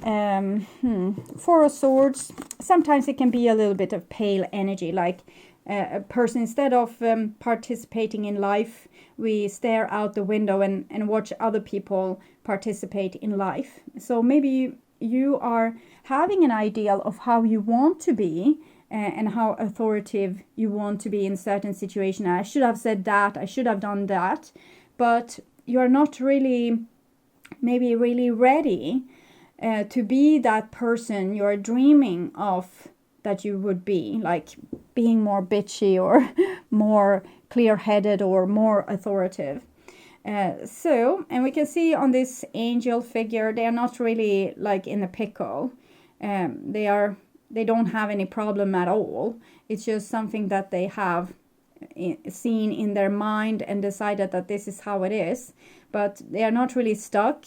4 of Swords, sometimes it can be a little bit of pale energy, like a person, instead of participating in life, we stare out the window and watch other people participate in life. So maybe you are having an ideal of how you want to be and how authoritative you want to be in certain situations. I should have said that, I should have done that, but you're not really, maybe really ready to be that person you're dreaming of that you would be, like being more bitchy or more clear-headed or more authoritative. And we can see on this angel figure, they are not really like in a pickle. They don't have any problem at all. It's just something that they have seen in their mind and decided that this is how it is. But they are not really stuck.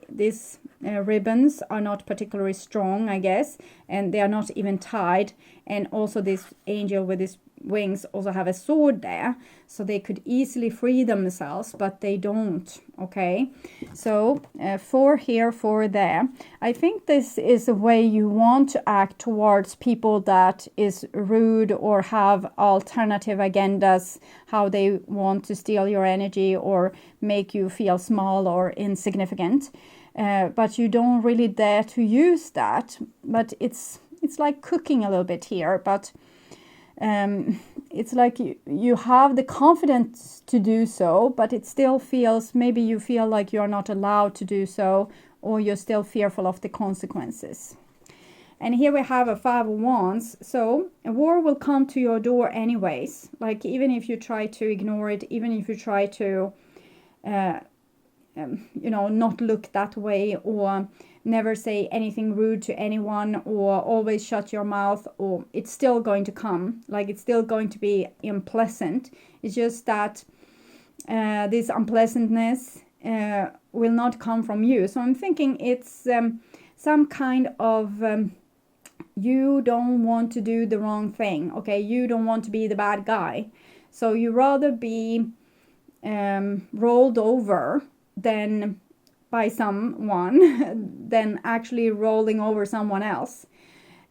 These ribbons are not particularly strong, I guess, and they are not even tied. And also this angel with his wings also have a sword there, so they could easily free themselves, but they don't. Okay, so 4 here, 4 there. I think this is a way you want to act towards people that is rude or have alternative agendas, how they want to steal your energy or make you feel small or insignificant, but you don't really dare to use that. But it's like cooking a little bit here, but it's like you have the confidence to do so, but it still feels, maybe you feel like you're not allowed to do so, or you're still fearful of the consequences. And here we have a 5 of Wands. So a war will come to your door anyways, like even if you try to ignore it, even if you try to not look that way, or never say anything rude to anyone, or always shut your mouth, or it's still going to come. Like it's still going to be unpleasant. It's just that this unpleasantness will not come from you. So I'm thinking it's some kind of you don't want to do the wrong thing. Okay, you don't want to be the bad guy. So you rather be rolled over than by someone than actually rolling over someone else.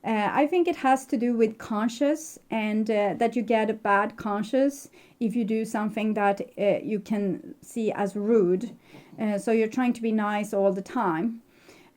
I think it has to do with conscience, and that you get a bad conscience if you do something that you can see as rude. So you're trying to be nice all the time.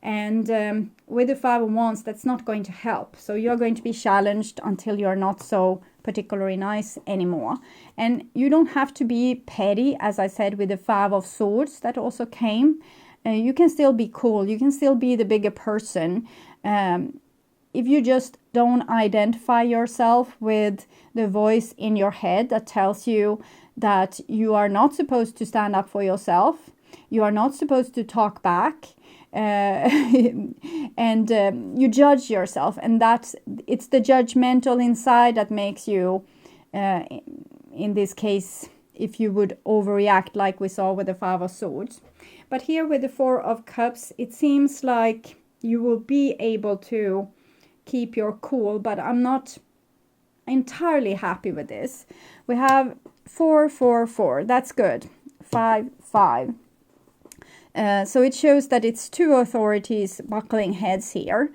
And with the 5 of Wands, that's not going to help. So you're going to be challenged until you're not so particularly nice anymore. And you don't have to be petty, as I said, with the 5 of Swords that also came. You can still be cool. You can still be the bigger person. If you just don't identify yourself with the voice in your head that tells you that you are not supposed to stand up for yourself, you are not supposed to talk back, and you judge yourself, and it's the judgmental inside that makes you, in this case, if you would overreact like we saw with the Five of Swords. But here with the Four of Cups, it seems like you will be able to keep your cool, but I'm not entirely happy with this. We have 4, 4, 4. That's good. 5, 5. So it shows that it's two authorities buckling heads here,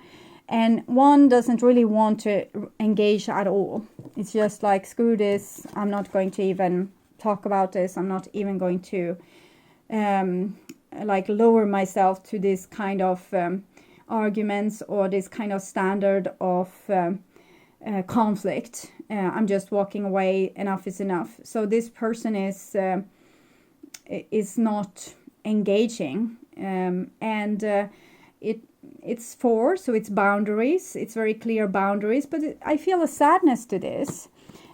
and one doesn't really want to engage at all. It's just like, screw this, I'm not going to even talk about this, I'm not even going to like lower myself to this kind of arguments or this kind of standard of conflict. I'm just walking away, enough is enough. So this person is not engaging, and it's 4, so it's boundaries, it's very clear boundaries, but I feel a sadness to this.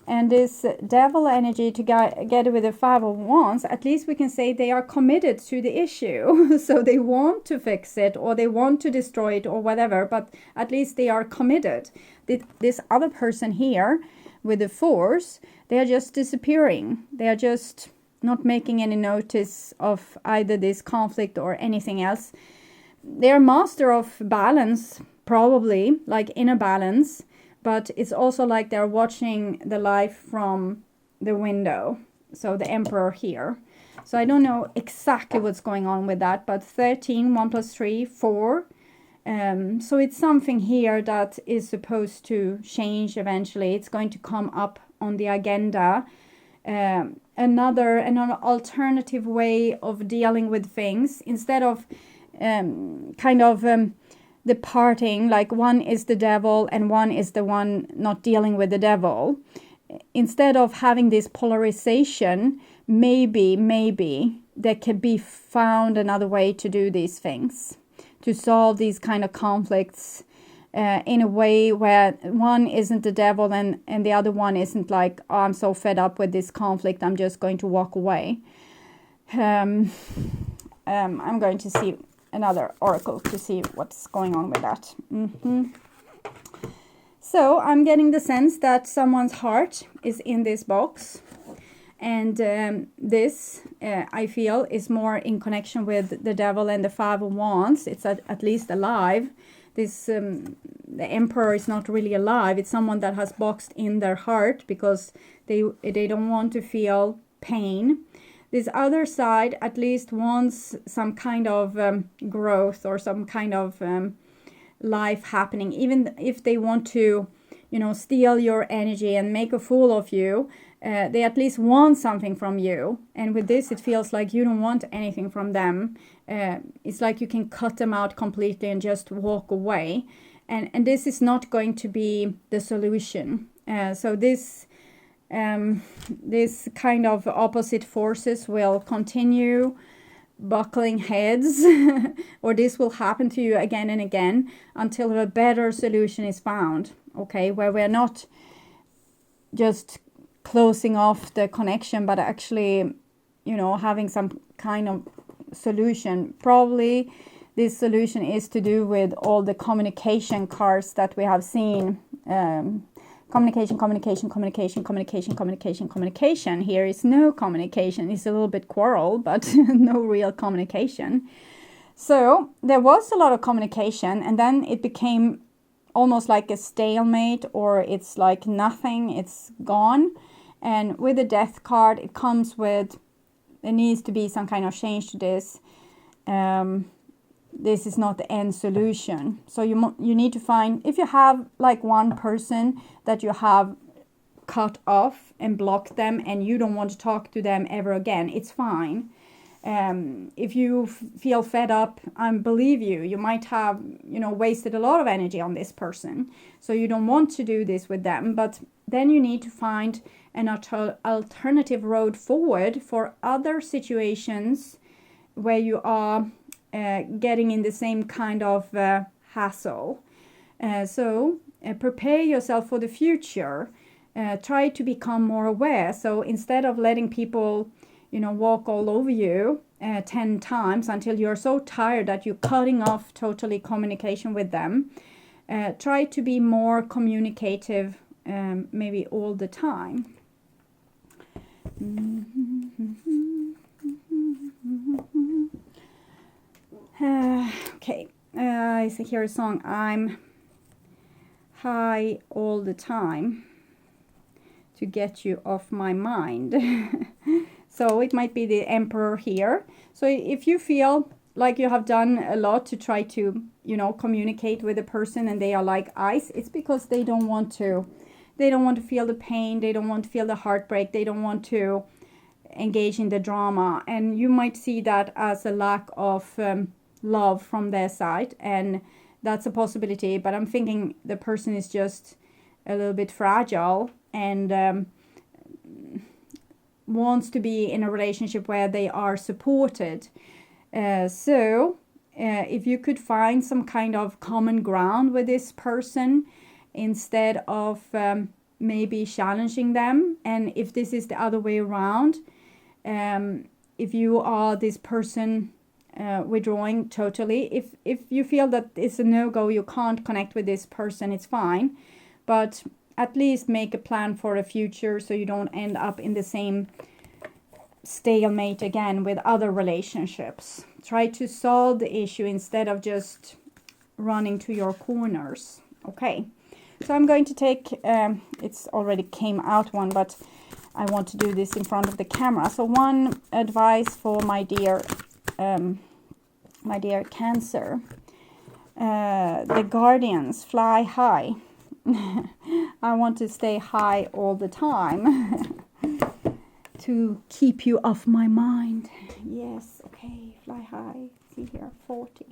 And this devil energy together with the 5 of Wands, at least we can say they are committed to the issue. So they want to fix it, or they want to destroy it, or whatever, but at least they are committed. This other person here with the 4s, they are just disappearing. They are just not making any notice of either this conflict or anything else. They are master of balance, probably, like inner balance. But it's also like they're watching the life from the window. So the Emperor here. So I don't know exactly what's going on with that. But 13, 1 plus 3, 4. So it's something here that is supposed to change eventually. It's going to come up on the agenda. An alternative way of dealing with things. Instead of the parting, like one is the devil and one is the one not dealing with the devil. Instead of having this polarization, maybe there could be found another way to do these things, to solve these kind of conflicts in a way where one isn't the devil and the other one isn't like, oh, I'm so fed up with this conflict, I'm just going to walk away. I'm going to see another oracle to see what's going on with that. So I'm getting the sense that someone's heart is in this box, and this I feel is more in connection with the devil and the 5 of Wands. It's at least alive. This the Emperor is not really alive. It's someone that has boxed in their heart because they don't want to feel pain. This other side at least wants some kind of growth or some kind of life happening. Even if they want to, steal your energy and make a fool of you, they at least want something from you. And with this, it feels like you don't want anything from them. It's like you can cut them out completely and just walk away. And this is not going to be the solution. So this kind of opposite forces will continue buckling heads, or this will happen to you again and again until a better solution is found, okay, where we're not just closing off the connection, but actually, having some kind of solution. Probably this solution is to do with all the communication cards that we have seen. Communication. Here is no communication. It's a little bit quarrel, but no real communication. So there was a lot of communication, and then it became almost like a stalemate, or it's like nothing, it's gone. And with the Death card, it comes with, there needs to be some kind of change to this. This is not the end solution. So you need to find, if you have like one person that you have cut off and blocked them and you don't want to talk to them ever again, it's fine. If you feel fed up, I believe you might have, wasted a lot of energy on this person. So you don't want to do this with them, but then you need to find an alternative road forward for other situations where you are getting in the same kind of hassle. So prepare yourself for the future. Try to become more aware. So instead of letting people, walk all over you 10 times until you're so tired that you're cutting off totally communication with them, try to be more communicative, maybe all the time. Okay, I hear a song. I'm high all the time to get you off my mind. So it might be the Emperor here. So if you feel like you have done a lot to try to, communicate with a person and they are like ice, it's because they don't want to feel the pain, they don't want to feel the heartbreak, they don't want to engage in the drama. And you might see that as a lack of love from their side, and that's a possibility. But I'm thinking the person is just a little bit fragile and wants to be in a relationship where they are supported. So if you could find some kind of common ground with this person instead of maybe challenging them, and if this is the other way around, if you are this person withdrawing totally, if you feel that it's a no-go, you can't connect with this person, it's fine, but at least make a plan for a future so you don't end up in the same stalemate again with other relationships. Try to solve the issue instead of just running to your corners. Okay, so I'm going to take, it's already came out one, but I want to do this in front of the camera. So one advice for my dear Cancer. The guardians, fly high. I want to stay high all the time to keep you off my mind. Yes, okay, fly high. See here, 40.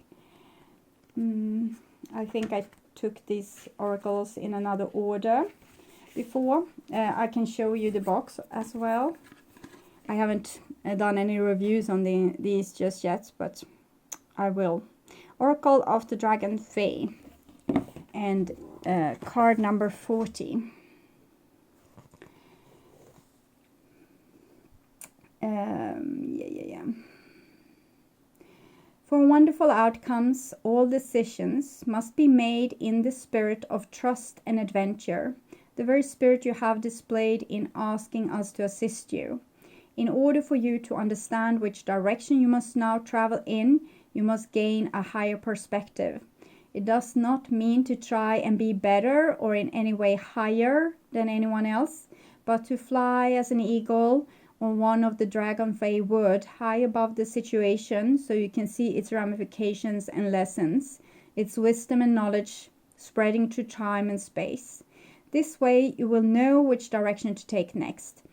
I think I took these oracles in another order before. I can show you the box as well. I haven't done any reviews on these just yet, but I will. Oracle of the Dragon Fae, and card number 40. For wonderful outcomes, all decisions must be made in the spirit of trust and adventure, the very spirit you have displayed in asking us to assist you. In order for you to understand which direction you must now travel in, you must gain a higher perspective. It does not mean to try and be better or in any way higher than anyone else, but to fly as an eagle or one of the dragon fae would, high above the situation, so you can see its ramifications and lessons, its wisdom and knowledge spreading through time and space. This way you will know which direction to take next.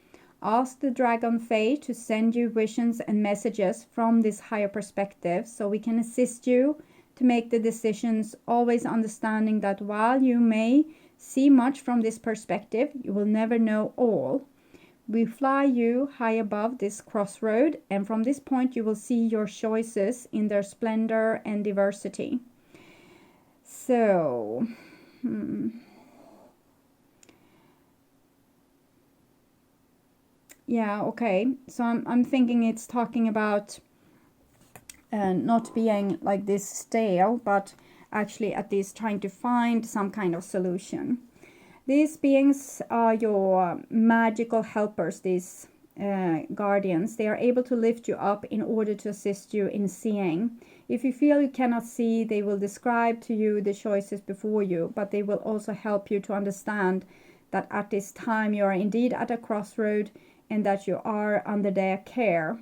Ask the dragon fae to send you visions and messages from this higher perspective so we can assist you to make the decisions, always understanding that while you may see much from this perspective, you will never know all. We fly you high above this crossroad, and from this point you will see your choices in their splendor and diversity. So, yeah, okay. So I'm thinking it's talking about not being like this stale, but actually at least trying to find some kind of solution. These beings are your magical helpers, these guardians. They are able to lift you up in order to assist you in seeing. If you feel you cannot see, they will describe to you the choices before you, but they will also help you to understand that at this time you are indeed at a crossroad and that you are under their care.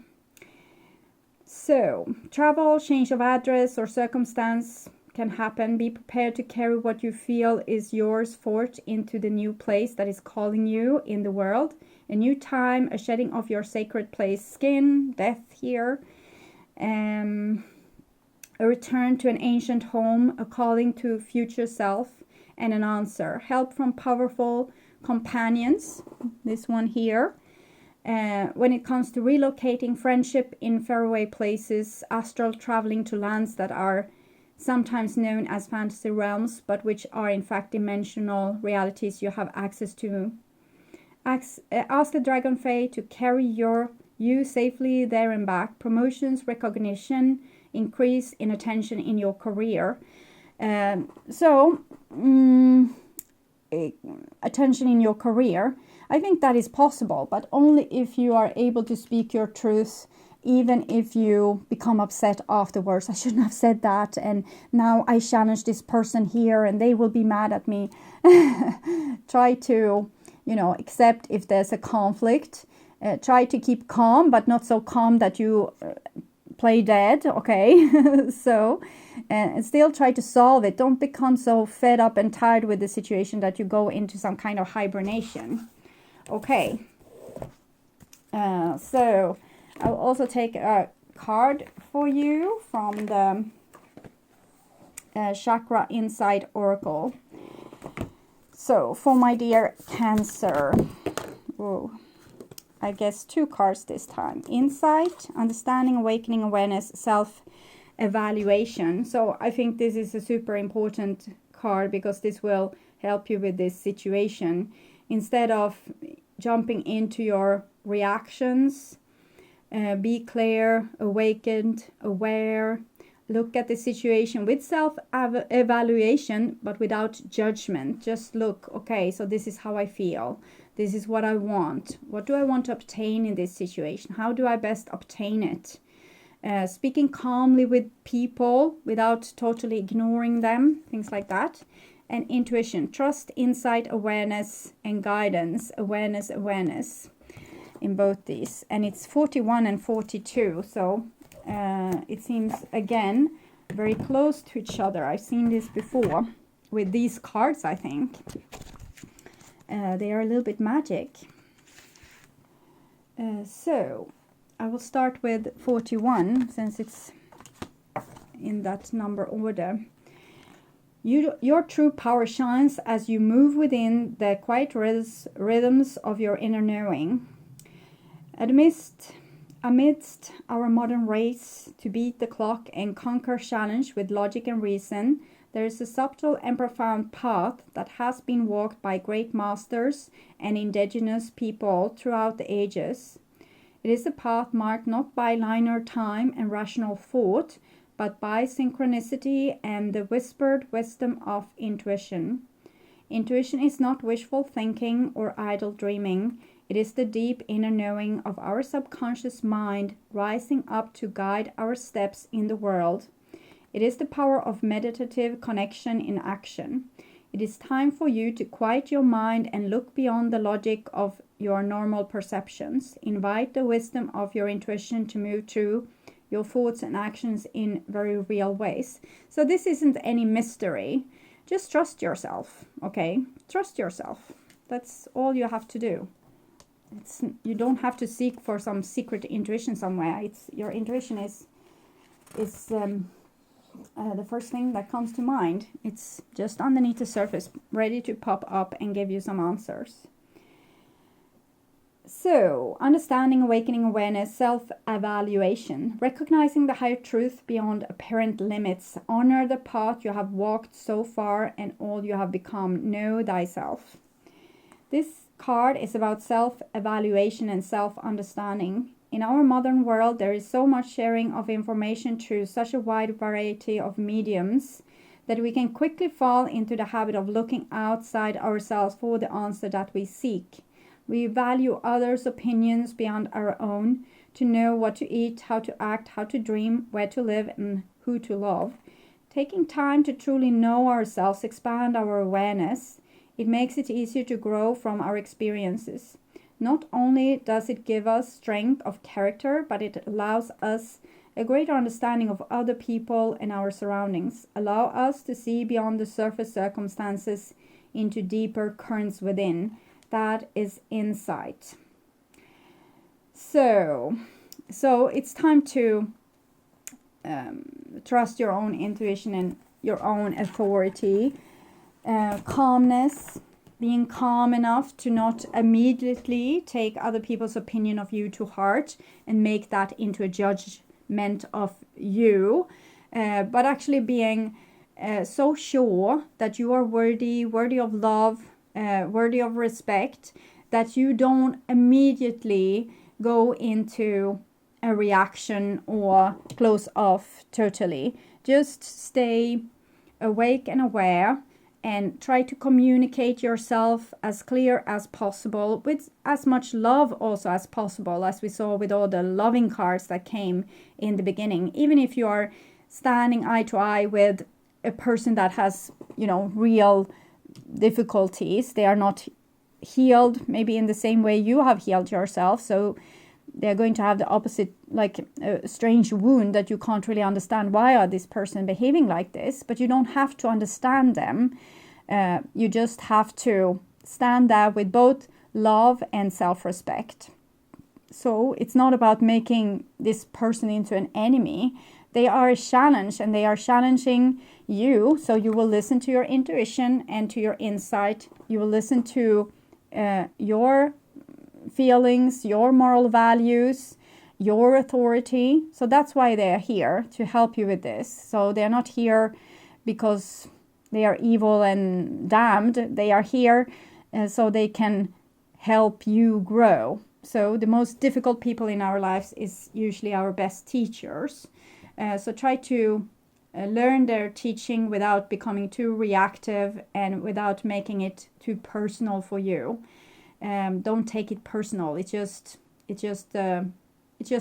So, travel, change of address or circumstance can happen. Be prepared to carry what you feel is yours forth into the new place that is calling you in the world. A new time, a shedding of your sacred place skin, death here, a return to an ancient home, a calling to future self, and an answer. Help from powerful companions, this one here. When it comes to relocating, friendship in faraway places, astral traveling to lands that are sometimes known as fantasy realms, but which are in fact dimensional realities you have access to. Ask the Dragon Fae to carry you safely there and back. Promotions, recognition, increase in attention in your career. Attention in your career. I think that is possible, but only if you are able to speak your truth, even if you become upset afterwards. I shouldn't have said that, and now I challenge this person here and they will be mad at me. Try to, accept if there's a conflict. Try to keep calm, but not so calm that you play dead, okay? And still try to solve it. Don't become so fed up and tired with the situation that you go into some kind of hibernation. Okay. So I'll also take a card for you from the Chakra Insight Oracle. So for my dear Cancer, I guess 2 cards this time. Insight, understanding, awakening, awareness, self-evaluation. So I think this is a super important card because this will help you with this situation. Instead of jumping into your reactions, be clear, awakened, aware. Look at the situation with self-evaluation, but without judgment. Just look, okay, so this is how I feel. This is what I want. What do I want to obtain in this situation? How do I best obtain it? Speaking calmly with people without totally ignoring them, things like that. And intuition, trust, insight, awareness, and guidance. Awareness in both these. And it's 41 and 42, so it seems, again, very close to each other. I've seen this before with these cards, I think. They are a little bit magic. So I will start with 41 since it's in that number order. Your true power shines as you move within the quiet rhythms of your inner knowing. Amidst our modern race to beat the clock and conquer challenge with logic and reason, there is a subtle and profound path that has been walked by great masters and indigenous people throughout the ages. It is a path marked not by linear time and rational thought, but by synchronicity and the whispered wisdom of intuition. Intuition is not wishful thinking or idle dreaming. It is the deep inner knowing of our subconscious mind rising up to guide our steps in the world. It is the power of meditative connection in action. It is time for you to quiet your mind and look beyond the logic of your normal perceptions. Invite the wisdom of your intuition to move through your thoughts and actions in very real ways. So this isn't any mystery. Just trust yourself, okay? Trust yourself. That's all you have to do. You don't have to seek for some secret intuition somewhere. Your intuition is the first thing that comes to mind. It's just underneath the surface, ready to pop up and give you some answers. So, understanding, awakening, awareness, self-evaluation, recognizing the higher truth beyond apparent limits, honor the path you have walked so far and all you have become, know thyself. This card is about self-evaluation and self-understanding. In our modern world, there is so much sharing of information through such a wide variety of mediums that we can quickly fall into the habit of looking outside ourselves for the answer that we seek. We value others' opinions beyond our own to know what to eat, how to act, how to dream, where to live, and who to love. Taking time to truly know ourselves expands our awareness. It makes it easier to grow from our experiences. Not only does it give us strength of character, but it allows us a greater understanding of other people and our surroundings. Allow us to see beyond the surface circumstances into deeper currents within. That is insight. So it's time to trust your own intuition and your own authority. Calmness, being calm enough to not immediately take other people's opinion of you to heart and make that into a judgment of you. but actually being so sure that you are worthy of love, worthy of respect, that you don't immediately go into a reaction or close off totally. Just stay awake and aware, and try to communicate yourself as clear as possible, with as much love also as possible, as we saw with all the loving cards that came in the beginning. Even if you are standing eye to eye with a person that has, real difficulties, they are not healed maybe in the same way you have healed yourself, so they're going to have the opposite, like a strange wound that you can't really understand. Why are this person behaving like this? But you don't have to understand them. You just have to stand there with both love and self-respect. So it's not about making this person into an enemy. They are a challenge, and they are challenging you. So you will listen to your intuition and to your insight. You will listen to your feelings, your moral values, your authority. So that's why they are here, to help you with this. So they're not here because they are evil and damned. They are here so they can help you grow. So the most difficult people in our lives is usually our best teachers. So try to learn their teaching without becoming too reactive and without making it too personal for you. Don't take it personal. It's just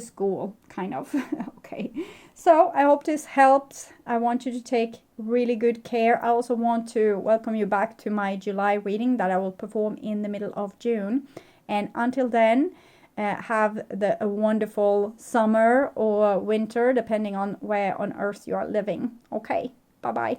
school, kind of. Okay. So I hope this helped. I want you to take really good care. I also want to welcome you back to my July reading that I will perform in the middle of June. And until then, have a wonderful summer or winter, depending on where on earth you are living. Okay. Bye-bye.